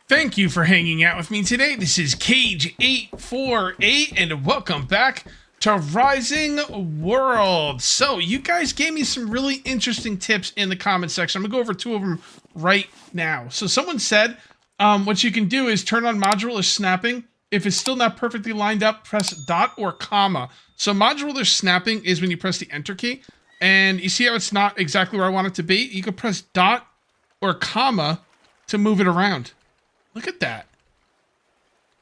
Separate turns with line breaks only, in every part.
Thank you for hanging out with me today. This is Cage848, and welcome back to Rising World. So, you guys gave me some really interesting tips in the comment section. I'm gonna go over two of them right now. So, someone said, what you can do is turn on modular snapping. If it's still not perfectly lined up, press dot or comma. So, modular snapping is when you press the enter key, and you see how it's not exactly where I want it to be? You can press dot or comma to move it around. Look at that.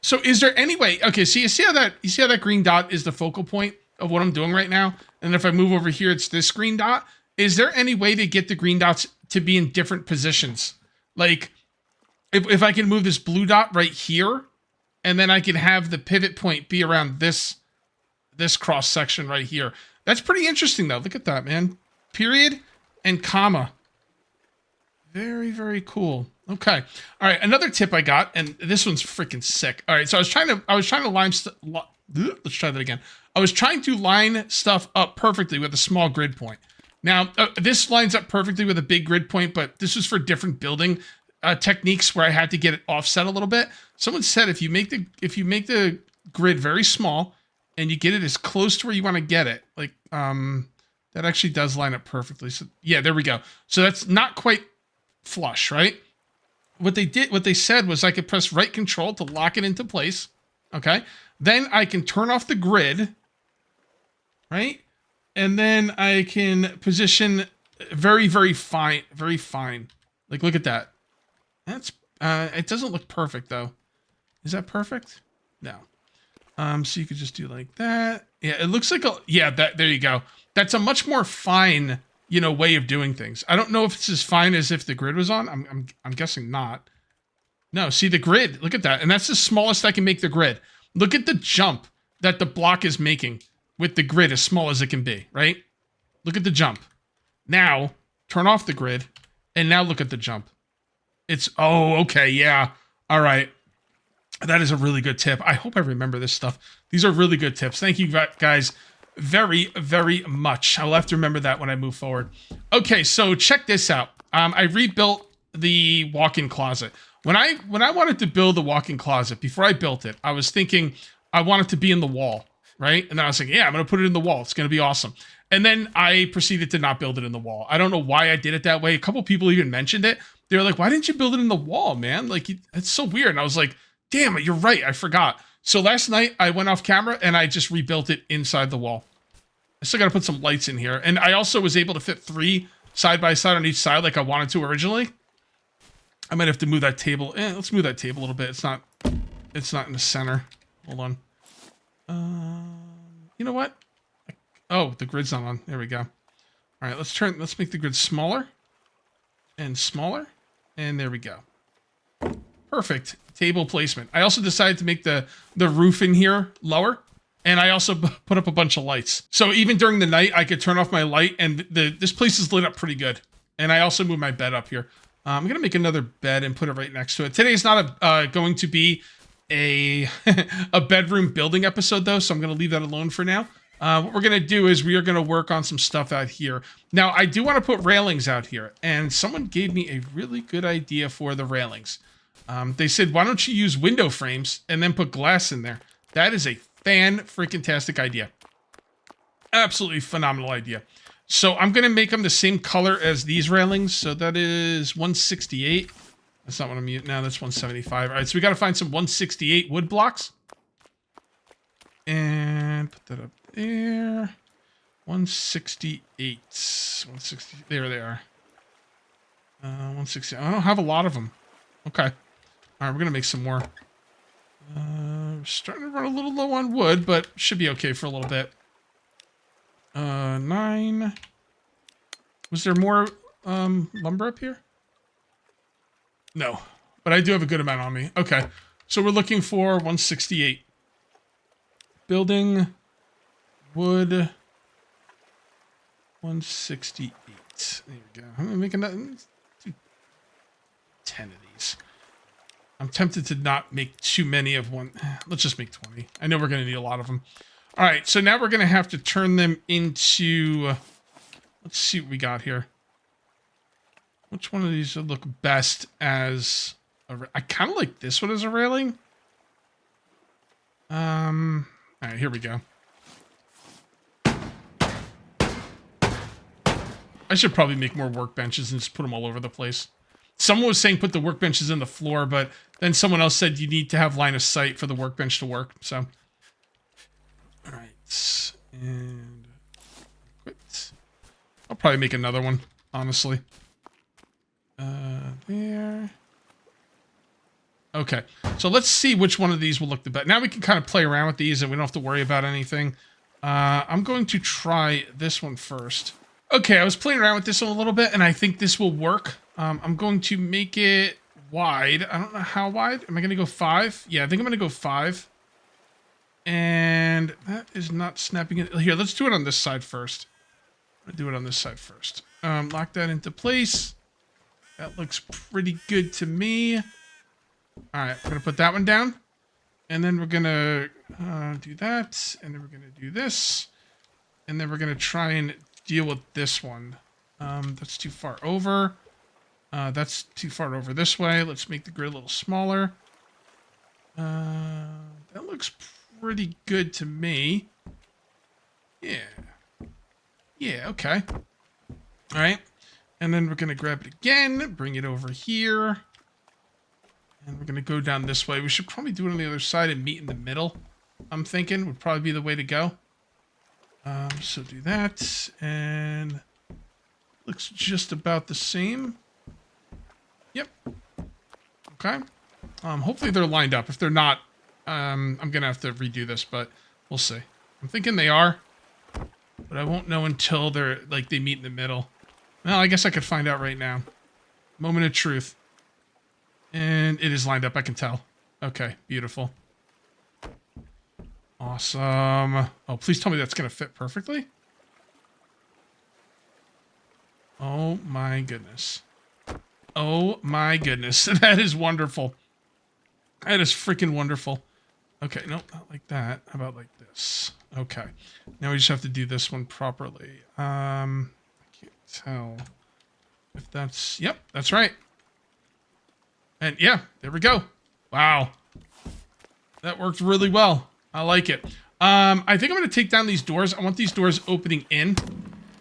So is there any way, okay, so you see how that green dot is the focal point of what I'm doing right now? And if I move over here, it's this green dot. Is there any way to get the green dots to be in different positions? Like, if I can move this blue dot right here, and then I can have the pivot point be around this cross section right here. That's pretty interesting though. Look at that, man. Period and comma. Very, very cool. Okay. All right. Another tip I got, and this one's freaking sick. All right. So I was trying to line. Let's try that again. I was trying to line stuff up perfectly with a small grid point. Now this lines up perfectly with a big grid point, but this was for different building techniques where I had to get it offset a little bit. Someone said if you make the grid very small and you get it as close to where you want to get it, like that actually does line up perfectly. So yeah, there we go. So that's not quite flush, right? What they said was I could press right control to lock it into place. Okay. Then I can turn off the grid, right? And then I can position very, very fine, very fine. Like, look at that. That's, it doesn't look perfect though. Is that perfect? No. So you could just do like that. Yeah. It looks like there you go. That's a much more fine, way of doing things. I don't know if it's as fine as if the grid was on. I'm guessing not. No, see the grid. Look at that. And that's the smallest I can make the grid. Look at the jump that the block is making with the grid as small as it can be, right? Look at the jump. Now, turn off the grid, and now look at the jump. Oh, okay, yeah. All right. That is a really good tip. I hope I remember this stuff. These are really good tips. Thank you, guys, very, very much. I'll have to remember that when I move forward. Okay, so check this out. I rebuilt the walk-in closet. When I wanted to build the walk-in closet, before I built it, I was thinking I want it to be in the wall, right? And then I was like, yeah, I'm going to put it in the wall. It's going to be awesome. And then I proceeded to not build it in the wall. I don't know why I did it that way. A couple people even mentioned it. They were like, why didn't you build it in the wall, man? Like, it's so weird. And I was like, damn it, you're right. I forgot. So last night I went off camera and I just rebuilt it inside the wall. I still got to put some lights in here. And I also was able to fit 3 side by side on each side like I wanted to originally. I might have to move that table. Let's move that table a little bit. It's not in the center. Hold on. You know what? Oh, the grid's not on. There we go. All right, let's make the grid smaller and smaller. And there we go. Perfect. Table placement. I also decided to make the roof in here lower. And I also put up a bunch of lights. So even during the night, I could turn off my light and this place is lit up pretty good. And I also moved my bed up here. I'm going to make another bed and put it right next to it. Today's not going to be a bedroom building episode though. So I'm going to leave that alone for now. What we're going to do is we are going to work on some stuff out here. Now I do want to put railings out here. And someone gave me a really good idea for the railings. They said, why don't you use window frames and then put glass in there? That is a fan-freaking-tastic idea. Absolutely phenomenal idea. So I'm going to make them the same color as these railings. So that is 168. That's not what I'm using now. That's 175. All right, so we got to find some 168 wood blocks. And put that up there. 168. 160. There they are. 160. I don't have a lot of them. Okay. All right, we're going to make some more. Starting to run a little low on wood, but should be okay for a little bit. 9. Was there more lumber up here? No, but I do have a good amount on me. Okay, so we're looking for 168. Building wood 168. There we go. I'm gonna make another 10 of these. I'm tempted to not make too many of one. Let's just make 20. I know we're going to need a lot of them. All right, so now we're going to have to turn them into... let's see what we got here. Which one of these would look best as I kind of like this one as a railing. All right, here we go. I should probably make more workbenches and just put them all over the place. Someone was saying put the workbenches in the floor, but then someone else said you need to have line of sight for the workbench to work. So, all right, and quit. I'll probably make another one, honestly. There. Okay, so let's see which one of these will look the best. Now we can kind of play around with these, and we don't have to worry about anything. I'm going to try this one first. Okay, I was playing around with this one a little bit, and I think this will work. I'm going to make it wide. I don't know how wide. Am I going to go 5? Yeah, I think I'm going to go 5. And that is not snapping it. Here, let's do it on this side first. I'm going to do it on this side first. Lock that into place. That looks pretty good to me. All right, we're going to put that one down. And then we're going to do that. And then we're going to do this. And then we're going to try and deal with this one. That's too far over. That's too far over this way. Let's make the grid a little smaller. That looks pretty good to me. Yeah. Yeah, okay. All right. And then we're going to grab it again, bring it over here. And we're going to go down this way. We should probably do it on the other side and meet in the middle. I'm thinking would probably be the way to go. So do that. And looks just about the same. Yep. Okay. Hopefully they're lined up. If they're not, I'm going to have to redo this, but we'll see. I'm thinking they are, but I won't know until they're like they meet in the middle. Well, I guess I could find out right now. Moment of truth. And it is lined up, I can tell. Okay, beautiful. Awesome. Oh, please tell me that's going to fit perfectly. Oh my goodness. Oh my goodness. That is wonderful. That is freaking wonderful. Okay, nope, not like that. How about like this? Okay. Now we just have to do this one properly. I can't tell if that's... Yep, that's right. And yeah, there we go. Wow. That worked really well. I like it. I think I'm going to take down these doors. I want these doors opening in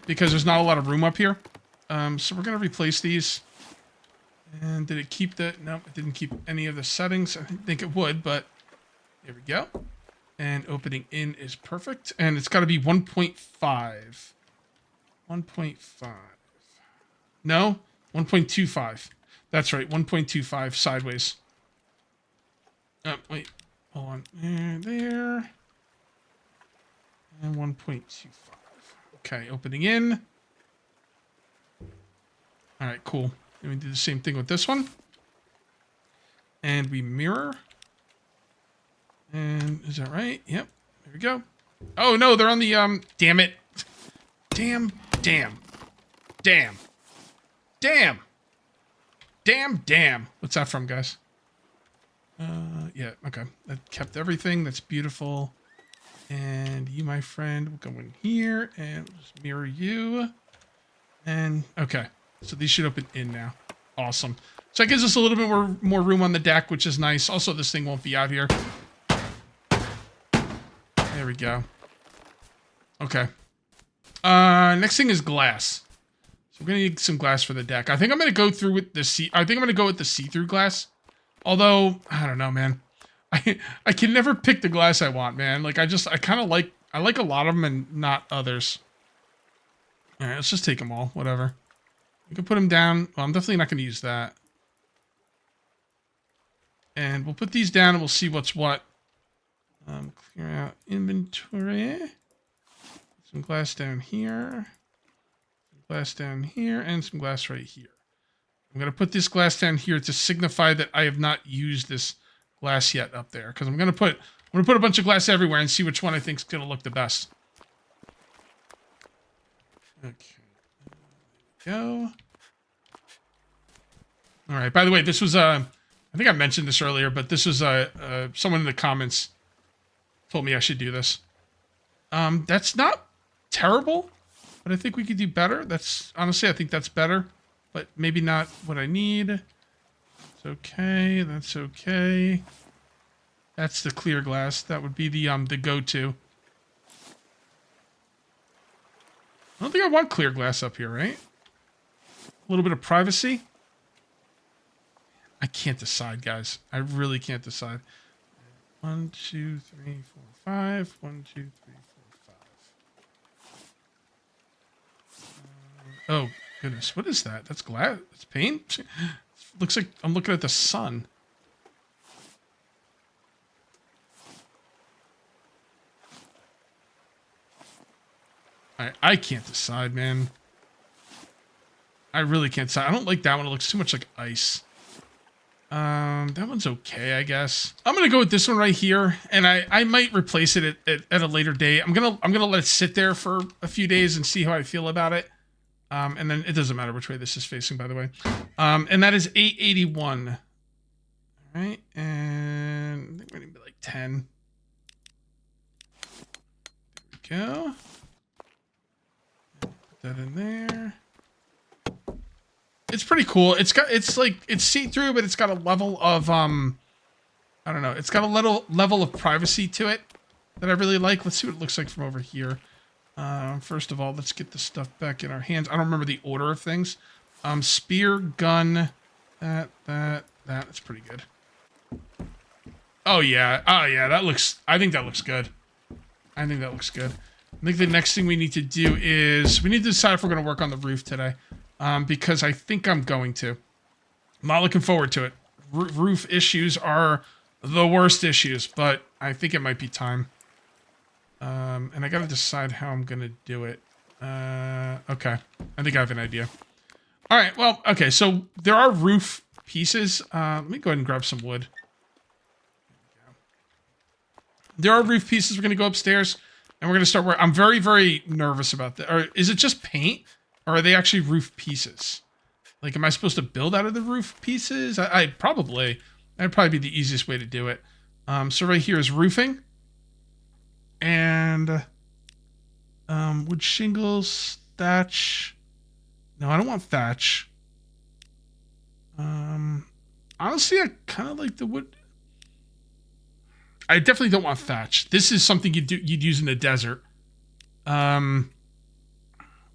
because there's not a lot of room up here. So we're going to replace these. And did it keep the... No, it didn't keep any of the settings. I didn't think it would, but there we go. And opening in is perfect. And it's got to be 1.5. 1.5. No, 1.25. That's right, 1.25 sideways. Oh, wait. Hold on. There. And 1.25. Okay, opening in. All right, cool. And we do the same thing with this one. And we mirror. And is that right? Yep. There we go. Oh, no, they're on the, damn it. Damn. What's that from, guys? Yeah, okay. That kept everything. That's beautiful. And you, my friend, will go in here and we'll just mirror you. And, okay. So these should open in now. Awesome. So that gives us a little bit more room on the deck, which is nice. Also, this thing won't be out here. There we go. Okay. Next thing is glass. So we're gonna need some glass for the deck. I think I'm gonna go through with the I think I'm gonna go with the see-through glass. Although I don't know, man. I can never pick the glass I want, man. Like I kind of like a lot of them and not others. All right, let's just take them all. Whatever. We can put them down. Well, I'm definitely not gonna use that. And we'll put these down and we'll see what's what. Clear out inventory. Some glass down here. Some glass down here. And some glass right here. I'm going to put this glass down here to signify that I have not used this glass yet up there. Because I'm going to put a bunch of glass everywhere and see which one I think is going to look the best. Okay. There we go. Alright, by the way, this was, I think I mentioned this earlier, but this was, someone in the comments told me I should do this. That's not terrible, but I think we could do better. Honestly, I think that's better, but maybe not what I need. It's okay. That's okay. That's the clear glass. That would be the go-to. I don't think I want clear glass up here, right? A little bit of privacy. I can't decide, guys. I really can't decide. 1, 2, 3, 4, 5. 1, 2, 3, 4, 5. Oh, goodness. What is that? That's glass? It's paint? Looks like I'm looking at the sun. I can't decide, man. I really can't decide. I don't like that one. It looks too much like ice. That one's okay, I guess. I'm gonna go with this one right here, and I might replace it at a later date. I'm gonna let it sit there for a few days and see how I feel about it. And then it doesn't matter which way this is facing, by the way. And that is 881. All right, and I think we're gonna be like 10. There we go. Put that in there. It's pretty cool. It's see-through, but it's got a level of I don't know. It's got a little level of privacy to it that I really like. Let's see what it looks like from over here. First of all, let's get the stuff back in our hands. I don't remember the order of things. Spear, gun, that's pretty good. Oh yeah, that looks. I think that looks good. I think that looks good. I think the next thing we need to do is we need to decide if we're going to work on the roof today. Because I think I'm going to. I'm not looking forward to it. Roof issues are the worst issues, but I think it might be time. And I got to decide how I'm going to do it. Okay. I think I have an idea. All right. Well, okay. So there are roof pieces. Let me go ahead and grab some wood. There are roof pieces. We're going to go upstairs and we're going to start working. I'm very, very nervous about that. Or is it just paint? Or are they actually roof pieces? Like, am I supposed to build out of the roof pieces? That'd probably be the easiest way to do it. So right here is roofing. And wood shingles, thatch. No, I don't want thatch. Honestly, I kind of like the wood. I definitely don't want thatch. This is something you'd use in the desert.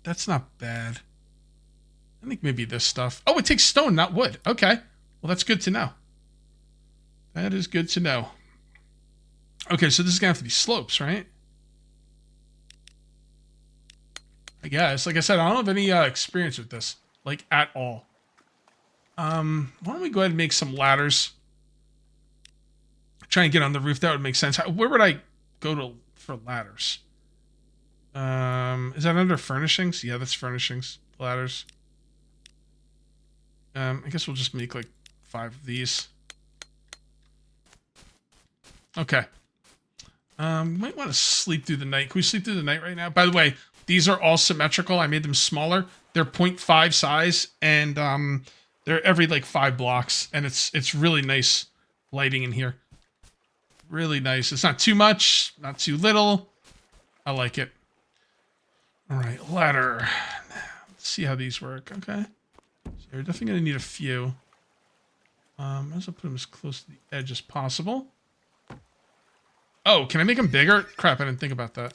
That's not bad. I think maybe this stuff. Oh, it takes stone, not wood. Okay. Well, that's good to know. That is good to know. Okay, so this is going to have to be slopes, right? I guess. Like I said, I don't have any experience with this. Like, at all. Why don't we go ahead and make some ladders? Try and get on the roof. That would make sense. Where would I go for ladders? Is that under furnishings? Yeah, that's furnishings. Ladders. I guess we'll just make like 5 of these. Okay. Might want to sleep through the night. Can we sleep through the night right now? By the way, these are all symmetrical. I made them smaller. They're 0.5 size, and they're every like 5 blocks, and it's really nice lighting in here. Really nice. It's not too much, not too little. I like it. All right, ladder. Let's see how these work. Okay, so you're definitely gonna need a few. Might as well put them as close to the edge as possible. Oh, can I make them bigger? Crap, I didn't think about that.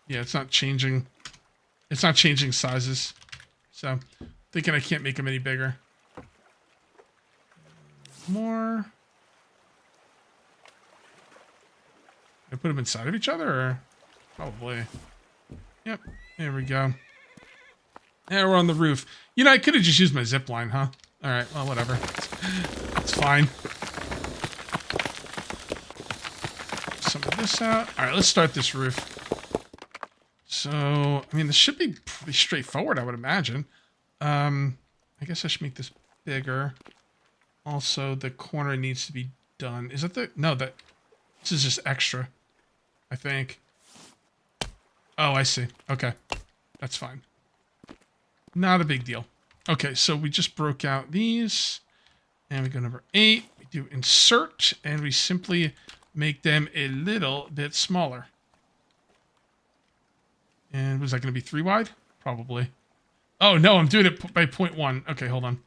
Yeah, it's not changing. It's not changing sizes. So, thinking I can't make them any bigger. More. I put them inside of each other, or probably. Yep, there we go. Yeah, we're on the roof. You know, I could have just used my zip line, huh? All right, well, whatever. It's fine. Some of this out. All right, let's start this roof. So, I mean, this should be pretty straightforward, I would imagine. I guess I should make this bigger. Also, the corner needs to be done. Is that the... No, this is just extra, I think. Oh, I see. Okay. That's fine. Not a big deal. Okay, so we just broke out these. And we go number 8. We do insert, and we simply make them a little bit smaller. And was that going to be 3 wide? Probably. Oh, no, I'm doing it by 0.1. Okay, hold on.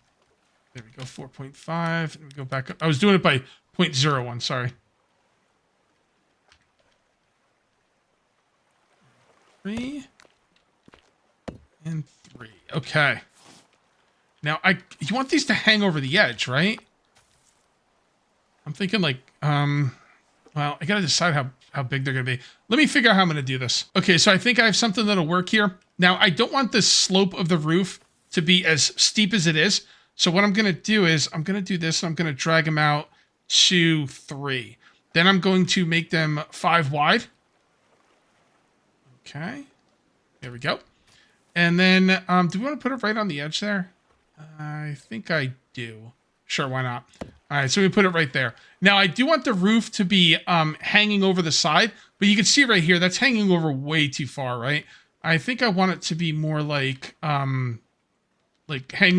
There we go, 4.5. And we go back up. I was doing it by 0.01, sorry. 3 and 3. Okay. Now, you want these to hang over the edge, right? I'm thinking like, well, I gotta decide how big they're gonna be. Let me figure out how I'm gonna do this. Okay, so I think I have something that'll work here. Now, I don't want the slope of the roof to be as steep as it is. So what I'm gonna do is, I'm gonna do this, and I'm gonna drag them out to 3. Then I'm going to make them 5 wide. Okay. There we go. And then, do we want to put it right on the edge there? I think I do. Sure, why not? All right, so we put it right there. Now, I do want the roof to be hanging over the side, but you can see right here, that's hanging over way too far, right? I think I want it to be more like hanging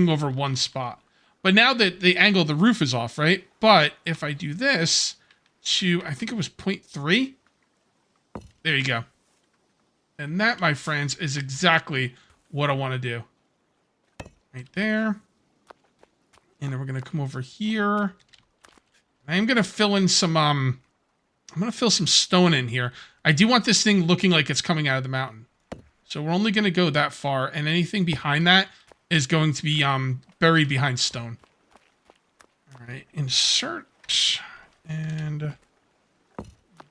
over one spot. But now that the angle of the roof is off, right? But if I do this to, I think it was 0.3. There you go. And that, my friends, is exactly what I want to do. Right there. And then we're going to come over here. I am going to fill in some, I'm going to fill some stone in here. I do want this thing looking like it's coming out of the mountain. So we're only going to go that far. And anything behind that is going to be buried behind stone. All right. Insert. And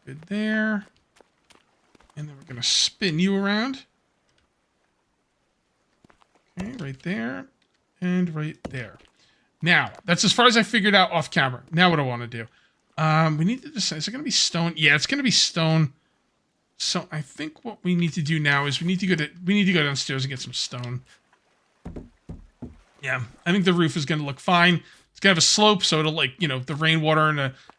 good there. And then we're going to spin you around. Okay, right there. And right there. Now, that's as far as I figured out off camera. Now what I want to do. We need to decide, is it going to be stone? Yeah, it's going to be stone. So I think what we need to do now is we need to go downstairs and get some stone. Yeah, I think the roof is going to look fine. It's going to have a slope, so it'll, like, you know, the rainwater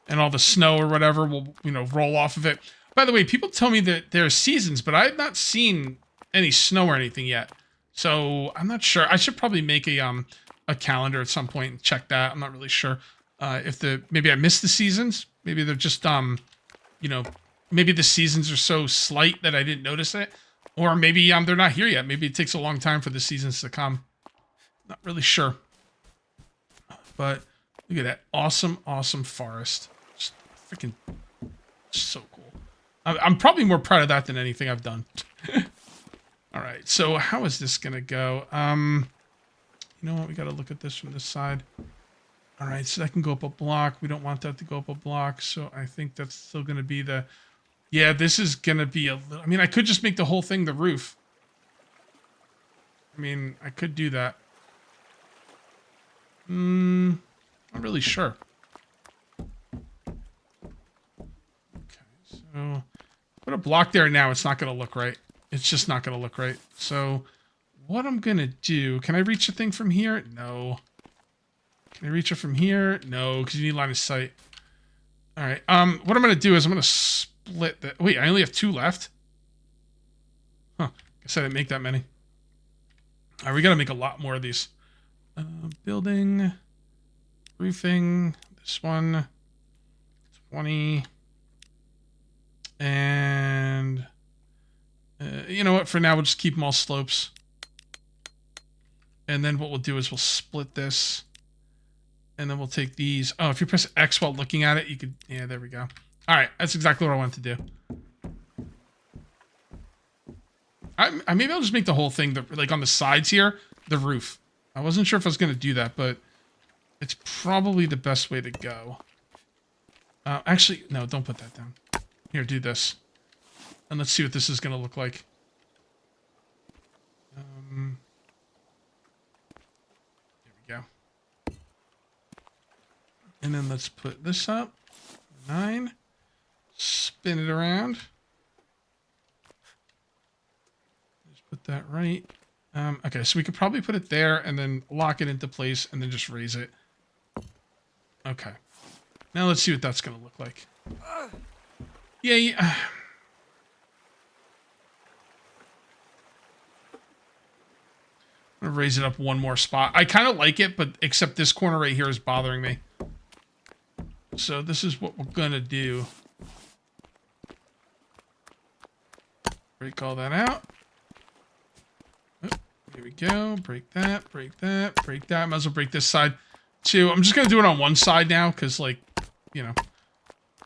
and all the snow or whatever will, you know, roll off of it. By the way, people tell me that there are seasons, but I have not seen any snow or anything yet. So I'm not sure. I should probably make a calendar at some point and check that. I'm not really sure if maybe I missed the seasons. Maybe they're just you know, maybe the seasons are so slight that I didn't notice it, or maybe they're not here yet. Maybe it takes a long time for the seasons to come. Not really sure. But look at that awesome, awesome forest. Just freaking so cool. I'm probably more proud of that than anything I've done. All right, so how is this gonna go? You know what? We got to look at this from this side. All right, so that can go up a block. We don't want that to go up a block, so I think that's still gonna be the. Yeah, this is gonna be a little. I mean, I could just make the whole thing the roof. I mean, I could do that. Not really sure. So, put a block there now. It's not going to look right. It's just not going to look right. So, what I'm going to do... Can I reach the thing from here? No. Can I reach it from here? No, because you need line of sight. All right. What I'm going to do is I'm going to split the... Wait, I only have 2 left? Huh. Guess I didn't make that many. All right, we got to make a lot more of these. Building. Roofing. This one. 20... And, you know what? For now, we'll just keep them all slopes. And then what we'll do is we'll split this. And then we'll take these. Oh, if you press X while looking at it, you could... Yeah, there we go. All right, that's exactly what I wanted to do. Maybe I'll just make the whole thing, like on the sides here, the roof. I wasn't sure if I was going to do that, but it's probably the best way to go. Actually, no, don't put that down. Here, do this. And let's see what this is going to look like. There we go. And then let's put this up. 9. Spin it around. Just put that right. Okay, so we could probably put it there and then lock it into place and then just raise it. Okay. Now let's see what that's going to look like. Yeah. I'm going to raise it up one more spot. I kind of like it, but except this corner right here is bothering me. So this is what we're going to do. Break all that out. Oh, Here we go. Break that, break that, break that. Might as well break this side too. I'm just going to do it on one side now because, like, you know,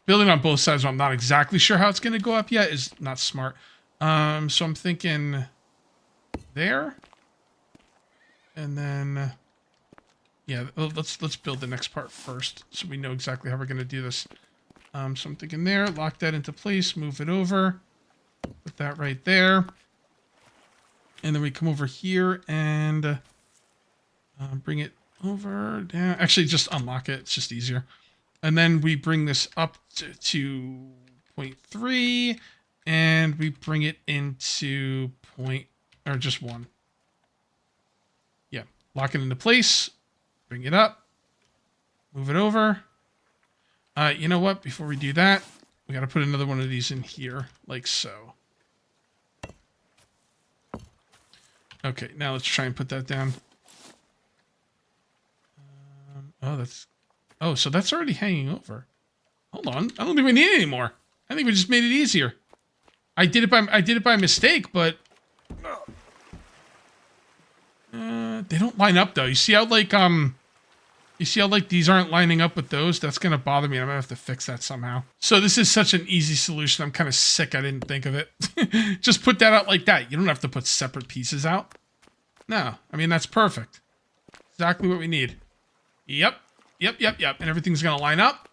building on both sides when I'm not exactly sure how it's going to go up yet is not smart. So I'm thinking there. And then, yeah, let's build the next part first so we know exactly how we're going to do this. So I'm thinking there, lock that into place, move it over, put that right there. And then we come over here and bring it over, down. Actually, just unlock it. It's just easier. And then we bring this up to 0.3 and we bring it into just 1. Yeah, lock it into place, bring it up, move it over. You know what? Before we do that, we got to put another one of these in here, like so. Okay, now let's try and put that down. So that's already hanging over. Hold on, I don't think we need it anymore. I think we just made it easier. I did it by mistake, but they don't line up though. You see how like these aren't lining up with those? That's gonna bother me. I'm gonna have to fix that somehow. So this is such an easy solution. I'm kind of sick I didn't think of it. Just put that out like that. You don't have to put separate pieces out. No, I mean, that's perfect. Exactly what we need. Yep. And everything's gonna line up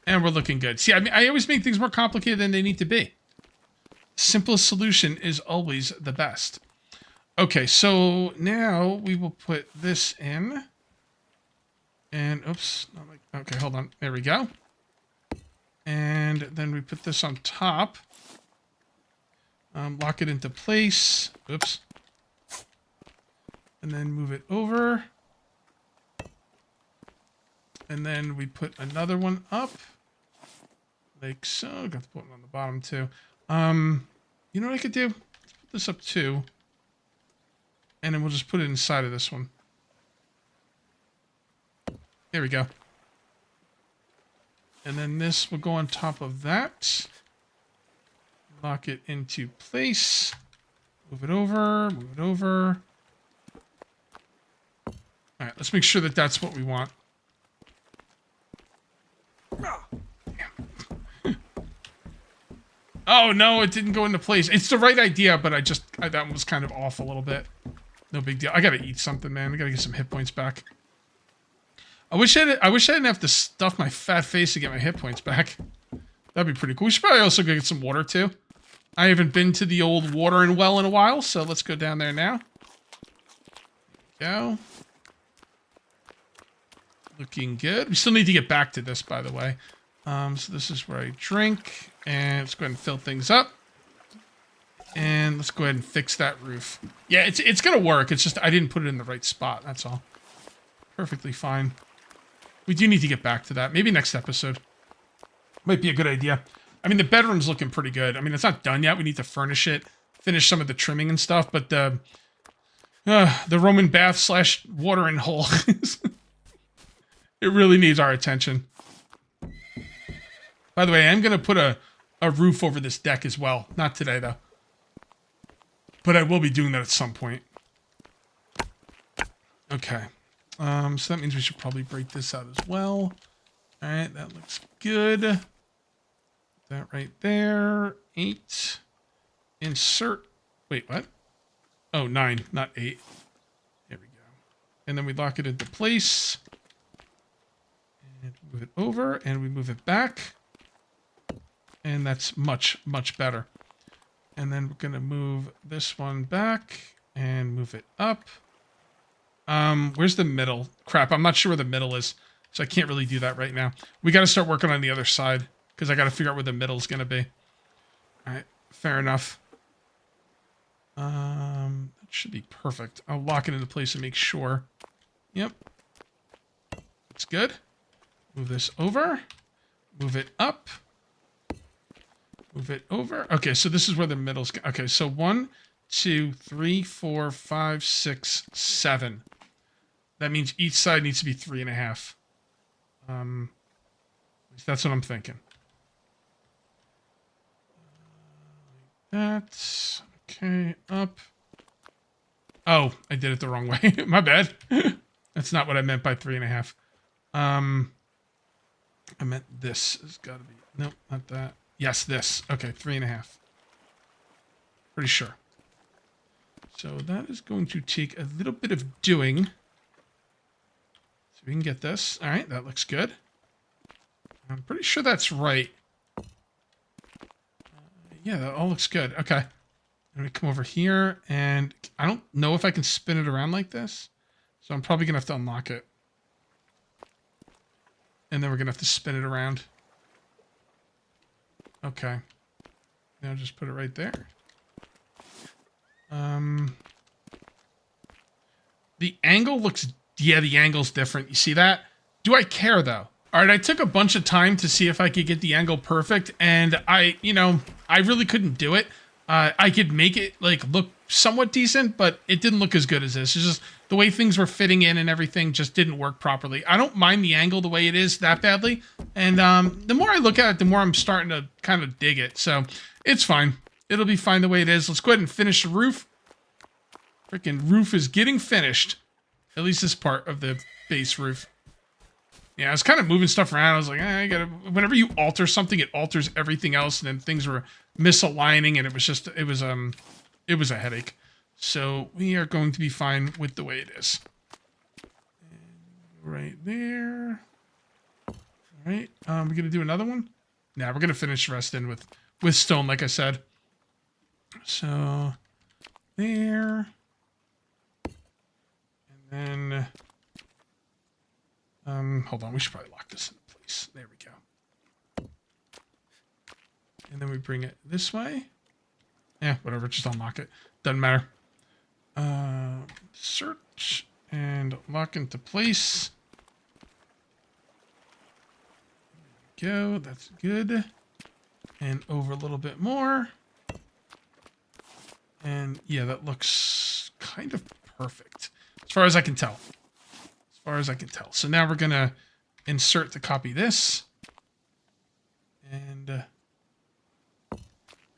and we're looking good. See, I mean, I always make things more complicated than they need to be. Simplest solution is always the best. Okay, so now we will put this in. And, oops. Not like, okay, hold on. There we go. And then we put this on top. Lock it into place. Oops. And then move it over. And then we put another one up. Like so. Got to put one on the bottom too. You know what I could do? Let's put this up too. And then we'll just put it inside of this one. There we go. And then this will go on top of that. Lock it into place. Move it over. Move it over. All right, let's make sure that that's what we want. Oh, no, it didn't go into place. It's the right idea, but that was kind of off a little bit. No big deal. I gotta eat something, man. I gotta get some hit points back. I wish I didn't have to stuff my fat face to get my hit points back. That'd be pretty cool. We should probably also go get some water, too. I haven't been to the old watering well in a while, so let's go down there now. Go. Looking good. We still need to get back to this, by the way. So this is where I drink. And let's go ahead and fill things up. And let's go ahead and fix that roof. Yeah, it's going to work. It's just I didn't put it in the right spot. That's all. Perfectly fine. We do need to get back to that. Maybe next episode. Might be a good idea. I mean, the bedroom's looking pretty good. I mean, it's not done yet. We need to furnish it. Finish some of the trimming and stuff. But the Roman bath / watering hole. It really needs our attention. By the way, I'm going to put a roof over this deck as well. Not today, though. But I will be doing that at some point. Okay. So that means we should probably break this out as well. All right, that looks good. That right there. 8. Insert. Wait, what? Oh, 9, not 8. There we go. And then we lock it into place. And move it over, and we move it back. And that's much, much better. And then we're going to move this one back and move it up. Where's the middle? Crap, I'm not sure where the middle is, so I can't really do that right now. We got to start working on the other side, because I got to figure out where the middle is going to be. All right, fair enough. That should be perfect. I'll lock it into place and make sure. Yep. It's good. Move this over. Move it up. Move it over. Okay, so this is where the middle's... Okay, so 1, 2, 3, 4, 5, 6, 7. That means each side needs to be 3.5. That's what I'm thinking. That's... Okay, up. Oh, I did it the wrong way. My bad. That's not what I meant by 3.5. I meant this has got to be. Nope, not that. Yes, this. Okay, 3.5. Pretty sure. So that is going to take a little bit of doing. So we can get this. All right, that looks good. I'm pretty sure that's right. Yeah, that all looks good. Okay. I'm going to come over here, and I don't know if I can spin it around like this. So I'm probably going to have to unlock it. And then we're going to have to spin it around. Okay. Now just put it right there. The angle looks... Yeah, the angle's different. You see that? Do I care, though? All right, I took a bunch of time to see if I could get the angle perfect, and I really couldn't do it. I could make it, like, look somewhat decent, but it didn't look as good as this. It's just the way things were fitting in and everything just didn't work properly. I don't mind the angle the way it is that badly, and the more I look at it, the more I'm starting to kind of dig it. So it's fine. It'll be fine the way it is. Let's go ahead and finish the roof. Freaking roof is getting finished. At least this part of the base roof. Yeah, I was kind of moving stuff around. I was like, I gotta... Whenever you alter something, it alters everything else, and then things were misaligning, and it was just... It was a headache. So we are going to be fine with the way it is. And right there. All right. We're going to do another one? Nah, we're going to finish the rest in with stone, like I said. So there. And then... hold on, we should probably lock this in place. There we go. And then we bring it this way. Yeah, whatever, just unlock it. Doesn't matter. Search and lock into place. There we go, that's good. And over a little bit more. And yeah, that looks kind of perfect. As far as I can tell. So now we're going to insert to copy this. And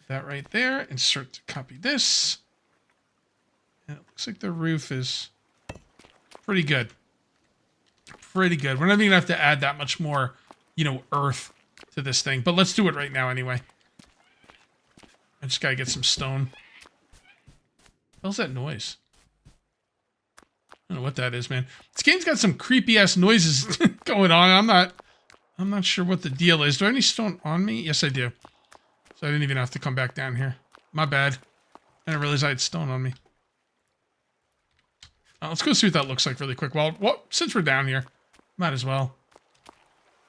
that right there. Insert to copy this. And it looks like the roof is pretty good. Pretty good. We're not even going to have to add that much more, earth to this thing. But let's do it right now anyway. I just got to get some stone. What the hell's that noise? I don't know what that is, man. This game's got some creepy ass noises going on. I'm not sure what the deal is. Do I have any stone on me? Yes, I do. So I didn't even have to come back down here. My bad. I didn't realize I had stone on me. Let's go see what that looks like really quick. Well, since we're down here, might as well.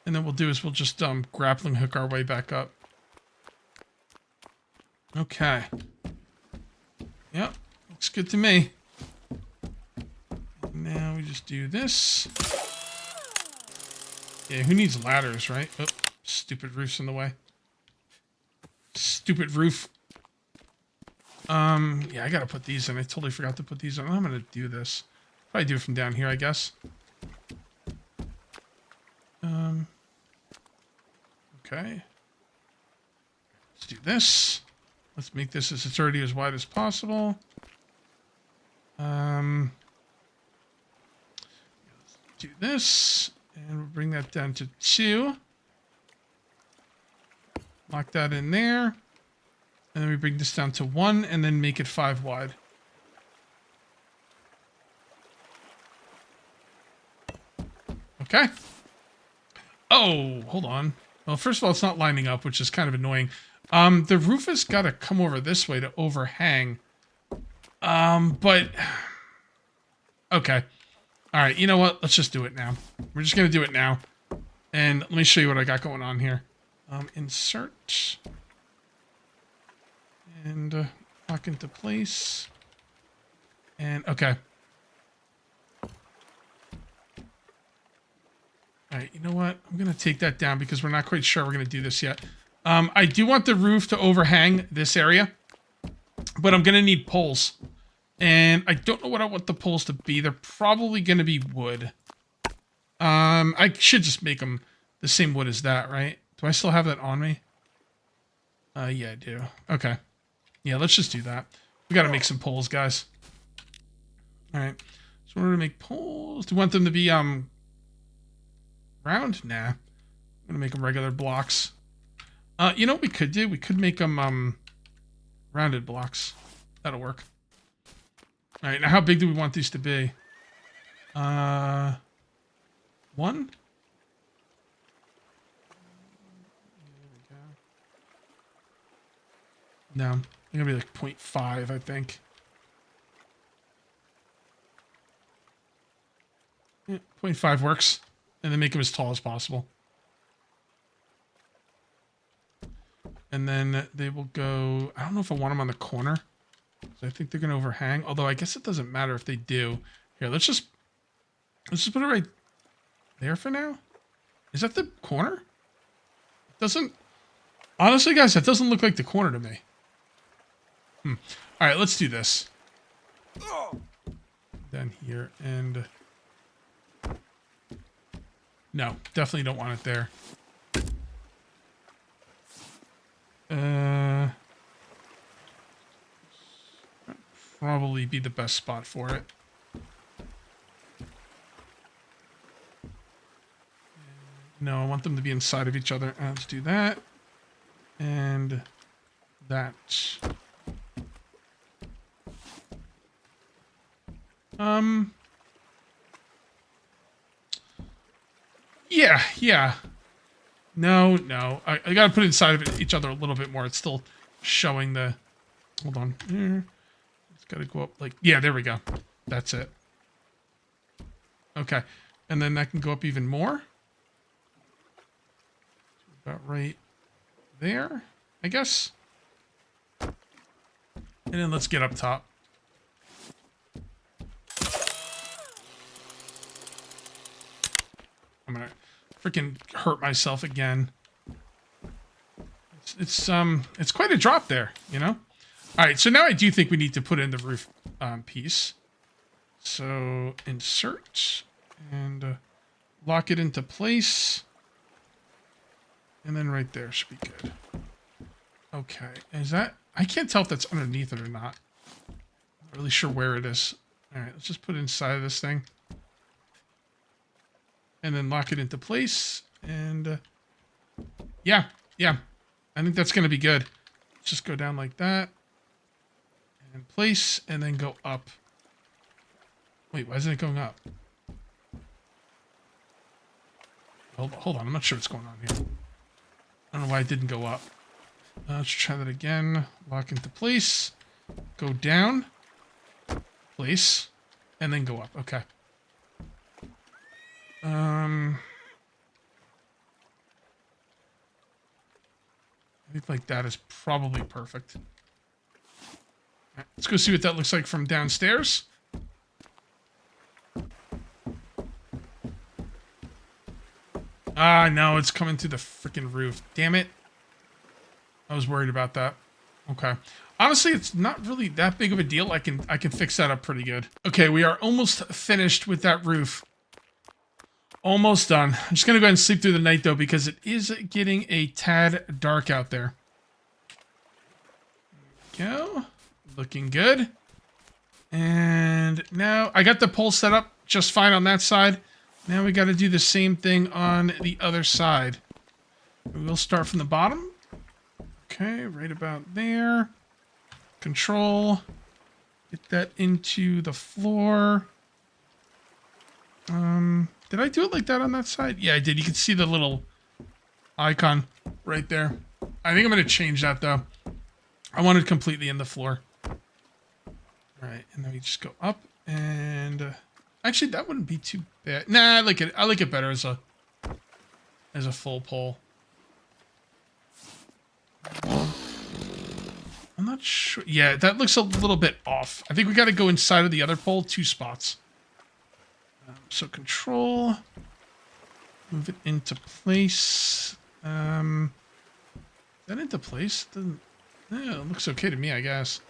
And then we'll do is we'll just grappling hook our way back up. Okay. Yep, looks good to me. Now we just do this. Yeah, who needs ladders, right? Oh, stupid roof's in the way. Stupid roof. Yeah, I gotta put these in. I totally forgot to put these on. I'm gonna do this. Probably do it from down here, I guess. Okay. Let's do this. Let's make this as it's already as wide as possible. Let's do this, and we'll bring that down to 2. Lock that in there. And then we bring this down to 1, and then make it 5 wide. Okay. Oh, hold on. Well, first of all, it's not lining up, which is kind of annoying. The roof has got to come over this way to overhang. But... Okay. All right, you know what? Let's just do it now. We're just going to do it now. And let me show you what I got going on here. Insert. And lock into place. And, okay. All right, you know what? I'm going to take that down because we're not quite sure we're going to do this yet. I do want the roof to overhang this area. But I'm going to need poles. And I don't know what I want the poles to be. They're probably going to be wood. I should just make them the same wood as that, right? Do I still have that on me? Yeah, I do. Okay. Yeah, let's just do that. We got to make some poles, guys. All right. So we're gonna make poles. Do you want them to be round? Nah. I'm gonna make them regular blocks. You know what we could do? We could make them rounded blocks. That'll work. All right. Now, how big do we want these to be? 1. No, they're gonna be like 0.5, I think. Yeah, 0.5 works, and then make them as tall as possible. And then they will go. I don't know if I want them on the corner, so I think they're gonna overhang. Although I guess it doesn't matter if they do. Here, let's just put it right there for now. Is that the corner? It doesn't. Honestly, guys, that doesn't look like the corner to me. All right, let's do this. Down here, and no, definitely don't want it there. Probably be the best spot for it. No, I want them to be inside of each other. Let's do that. And that. Yeah. No. I gotta put it inside of each other a little bit more. It's still showing the... Hold on. It's gotta go up like... Yeah, there we go. That's it. Okay. And then that can go up even more. About right there, I guess. And then let's get up top. I'm gonna freaking hurt myself again. It's quite a drop there, you know? All right, so now I do think we need to put in the roof piece. So insert and lock it into place. And then right there should be good. Okay, is that... I can't tell if that's underneath it or not. Not really sure where it is. All right, let's just put it inside of this thing. And then lock it into place. And yeah. I think that's going to be good. Let's just go down like that. And place, and then go up. Wait, why isn't it going up? Hold on, I'm not sure what's going on here. I don't know why it didn't go up. Let's try that again. Lock into place. Go down. Place. And then go up. Okay. I think like that is probably perfect. Right, let's go see what that looks like from downstairs. Ah, no, it's coming through the freaking roof. Damn it. I was worried about that. Okay. Honestly, it's not really that big of a deal. I can fix that up pretty good. Okay, we are almost finished with that roof. Almost done. I'm just going to go ahead and sleep through the night, though, because it is getting a tad dark out there. There we go. Looking good. And now I got the pole set up just fine on that side. Now we got to do the same thing on the other side. We'll start from the bottom. Okay, right about there. Control. Get that into the floor. Did I do it like that on that side? Yeah, I did. You can see the little icon right there. I think I'm going to change that, though. I want it completely in the floor. All right, and then we just go up and... actually, that wouldn't be too bad. Nah, I like it better as a full pole. I'm not sure. Yeah, that looks a little bit off. I think we got to go inside of the other pole 2 spots. So control, move it into place. Is that into place? Yeah, it looks okay to me, I guess.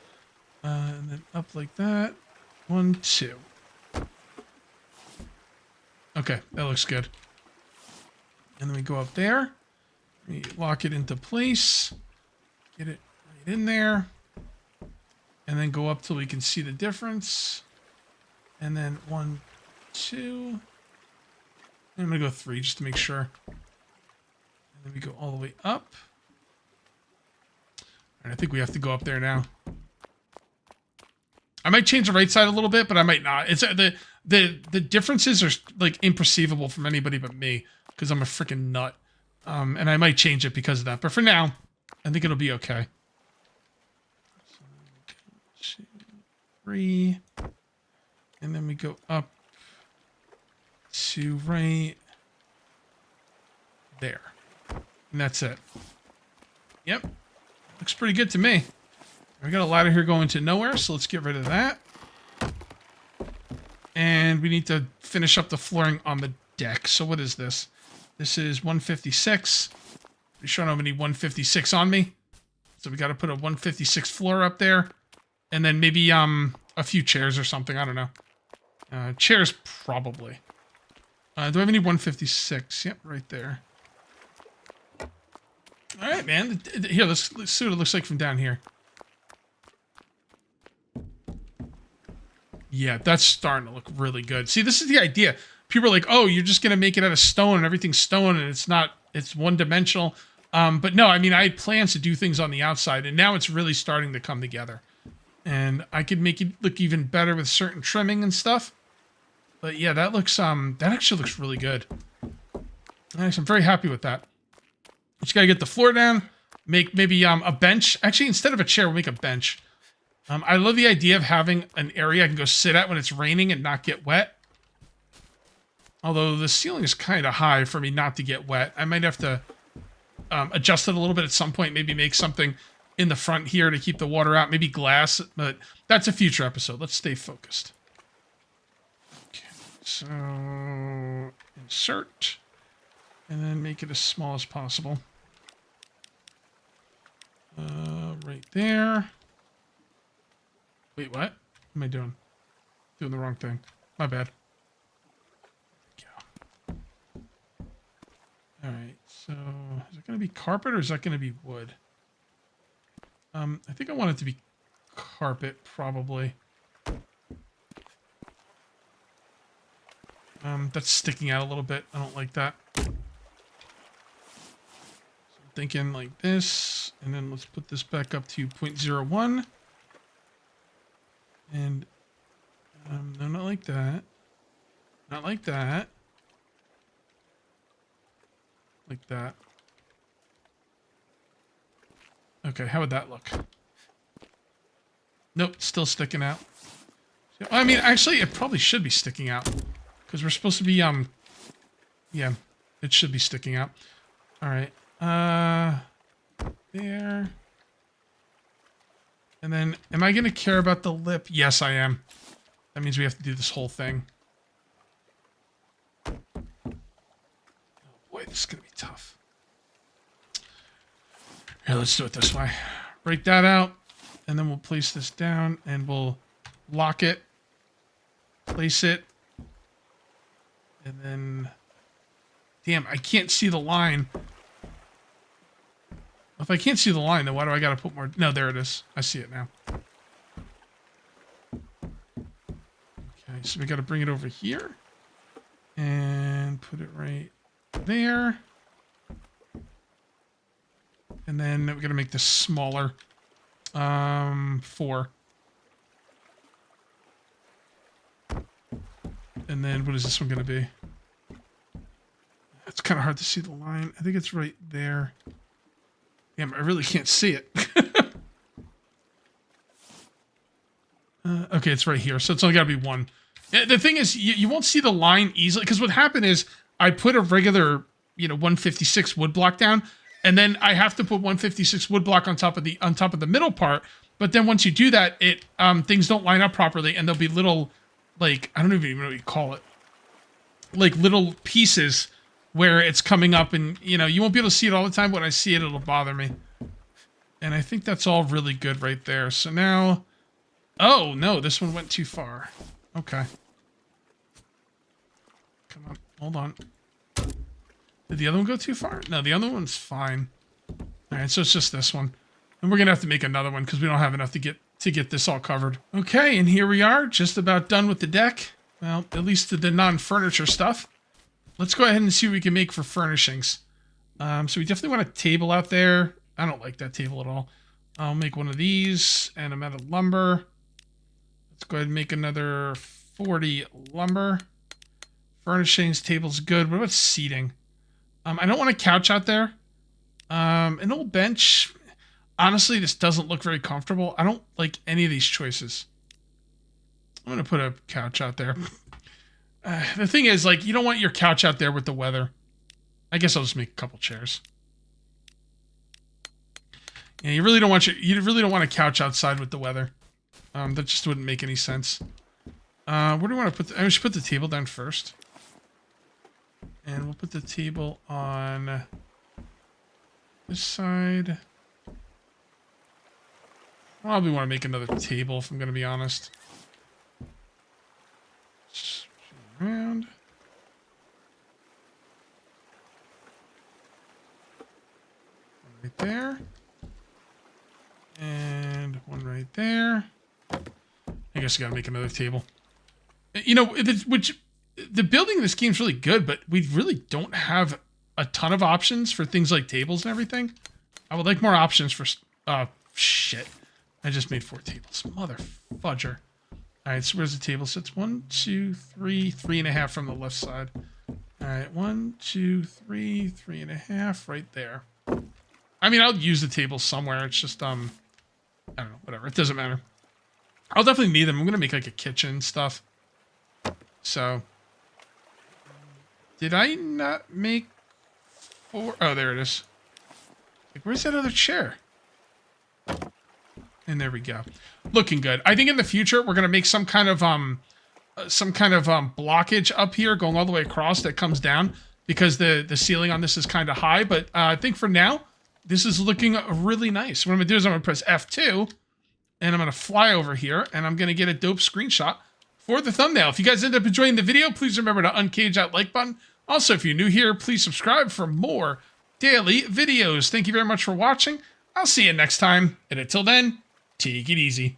And then up like that. 1, 2. Okay, that looks good. And then we go up there. We lock it into place. Get it right in there. And then go up till we can see the difference. And then 1, 2. I'm going to go 3 just to make sure. And then we go all the way up. And I think we have to go up there now. I might change the right side a little bit, but I might not. It's the differences are like imperceivable from anybody but me because I'm a freaking nut. And I might change it because of that. But for now, I think it'll be okay. So, 2, 3. And then we go up to right there. And that's it. Yep. Looks pretty good to me. We got a ladder here going to nowhere, so let's get rid of that. And we need to finish up the flooring on the deck. So what is this? This is 156. Pretty sure I don't have any 156 on me. So we got to put a 156 floor up there. And then maybe a few chairs or something. I don't know. Chairs, probably. Do I have any 156? Yep, right there. All right, man. Here, let's see what it looks like from down here. Yeah, that's starting to look really good. See, this is the idea. People are like, oh, you're just going to make it out of stone and everything's stone and it's not, it's one-dimensional. But no, I mean, I had plans to do things on the outside and now it's really starting to come together. And I could make it look even better with certain trimming and stuff. But yeah, that looks, that actually looks really good. Nice, I'm very happy with that. Just got to get the floor down, make maybe a bench. Actually, instead of a chair, we'll make a bench. I love the idea of having an area I can go sit at when it's raining and not get wet. Although the ceiling is kind of high for me not to get wet. I might have to adjust it a little bit at some point. Maybe make something in the front here to keep the water out. Maybe glass, but that's a future episode. Let's stay focused. Okay, so insert. And then make it as small as possible. Right there. Wait, what? What am I doing? Doing the wrong thing. My bad. Yeah. Alright, so is it going to be carpet or is that going to be wood? I think I want it to be carpet, probably. That's sticking out a little bit. I don't like that. So I'm thinking like this, and then let's put this back up to 0.01. And, no, not like that. Not like that. Like that. Okay, how would that look? Nope, still sticking out. I mean, actually, it probably should be sticking out. Because we're supposed to be, yeah, it should be sticking out. Alright, there. And then, am I going to care about the lip? Yes, I am. That means we have to do this whole thing. Oh boy, this is going to be tough. Here, let's do it this way. Break that out, and then we'll place this down, and we'll lock it, place it, and then... Damn, I can't see the line. If I can't see the line, then why do I gotta put more... No, there it is. I see it now. Okay, so we gotta bring it over here. And put it right there. And then we gotta make this smaller. 4. And then what is this one gonna be? It's kind of hard to see the line. I think it's right there. Damn, I really can't see it. Okay, it's right here. So it's only got to be 1. The thing is, you won't see the line easily. Because what happened is, I put a regular, 156 wood block down. And then I have to put 156 wood block on top of the middle part. But then once you do that, it things don't line up properly. And there'll be little, like, I don't even know what you call it. Like little pieces where it's coming up and, you won't be able to see it all the time. When I see it, it'll bother me. And I think that's all really good right there. So now... Oh, no, this one went too far. Okay. Come on, hold on. Did the other one go too far? No, the other one's fine. All right, so it's just this one. And we're going to have to make another one because we don't have enough to get to get this all covered. Okay, and here we are, just about done with the deck. Well, at least the non-furniture stuff. Let's go ahead and see what we can make for furnishings. So we definitely want a table out there. I don't like that table at all. I'll make one of these, and I'm out of lumber. Let's go ahead and make another 40 lumber. Furnishings, table's good. What about seating? I don't want a couch out there. An old bench. Honestly, this doesn't look very comfortable. I don't like any of these choices. I'm going to put a couch out there. The thing is, like, you don't want your couch out there with the weather. I guess I'll just make a couple chairs. Yeah, you really don't want a couch outside with the weather. That just wouldn't make any sense. Where do we want to put I should put the table down first. And we'll put the table on this side. Probably want to make another table, if I'm going to be honest. Spin around. One right there. And one right there. I guess I gotta make another table. You know, the building of this game is really good, but we really don't have a ton of options for things like tables and everything. I would like more options for... shit. I just made 4 tables. Mother fudger. Alright, so where's the table? So it's 1, 2, 3, 3.5 from the left side. Alright, 1, 2, 3, 3.5 right there. I mean, I'll use the table somewhere. It's just, I don't know, whatever. It doesn't matter. I'll definitely need them. I'm going to make, like, a kitchen stuff. So, did I not make 4? Oh, there it is. Like, where's that other chair? And there we go. Looking good. I think in the future, we're going to make some kind of blockage up here going all the way across that comes down because the ceiling on this is kind of high. But I think for now, this is looking really nice. What I'm going to do is I'm going to press F2 and I'm going to fly over here and I'm going to get a dope screenshot for the thumbnail. If you guys end up enjoying the video, please remember to uncage that like button. Also, if you're new here, please subscribe for more daily videos. Thank you very much for watching. I'll see you next time. And until then, take it easy.